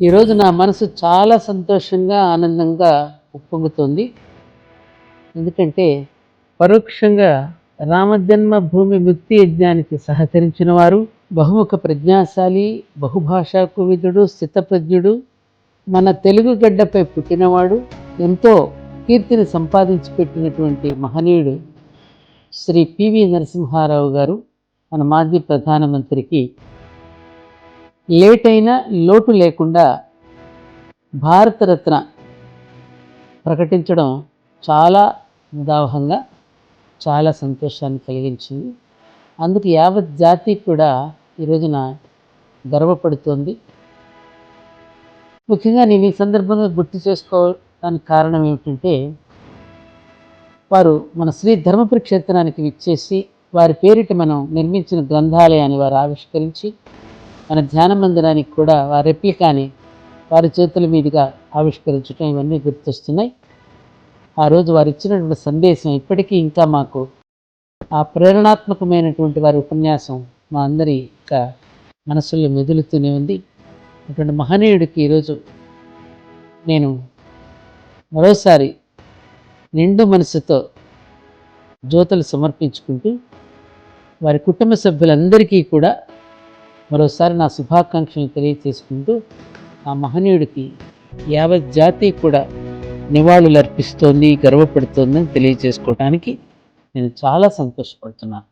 ఈరోజు నా మనసు చాలా సంతోషంగా ఆనందంగా ఉప్పొంగుతోంది. ఎందుకంటే పరోక్షంగా రామజన్మ భూమి ముక్తి యజ్ఞానికి సహకరించిన వారు, బహుముఖ ప్రజ్ఞాశాలి, బహుభాషా కోవిదుడు, స్థితప్రజ్ఞుడు, మన తెలుగు గడ్డపై పుట్టినవాడు, ఎంతో కీర్తిని సంపాదించి పెట్టినటువంటి మహనీయుడు శ్రీ పివి నరసింహారావు గారు మన మాజీ ప్రధానమంత్రికి లేట్ అయినా లోటు లేకుండా భారతరత్న ప్రకటించడం చాలా ఉదాహంగా చాలా సంతోషాన్ని కలిగించింది. అందుకు యావత్ జాతి కూడా ఈ రోజున గర్వపడుతోంది. ముఖ్యంగా నేను ఈ సందర్భంగా గుర్తు చేసుకోవడానికి కారణం ఏమిటంటే, వారు మన శ్రీ ధర్మపురి క్షేత్రానికి విచ్చేసి వారి పేరిట మనం నిర్మించిన గ్రంథాలయాన్ని వారు ఆవిష్కరించి, మన ధ్యాన మందిరానికి కూడా వారి రెప్లికాని వారి చేతుల మీదుగా ఆవిష్కరించడం ఇవన్నీ గుర్తొస్తున్నాయి. ఆ రోజు వారు ఇచ్చినటువంటి సందేశం ఇప్పటికీ ఇంకా మాకు ఆ ప్రేరణాత్మకమైనటువంటి వారి ఉపన్యాసం మా అందరి యొక్క మనసుల్లో మెదులుతూనే ఉంది. అటువంటి మహనీయుడికి ఈరోజు నేను మరోసారి నిండు మనసుతో జ్యోతులు సమర్పించుకుంటూ వారి కుటుంబ సభ్యులందరికీ కూడా మరోసారి నా శుభాకాంక్షలు తెలియచేసుకుంటూ ఆ మహనీయుడికి యావత్ జాతి కూడా నివాళులు అర్పిస్తోంది, గర్వపడుతోందని తెలియజేసుకోవటానికి నేను చాలా సంతోషపడుతున్నాను.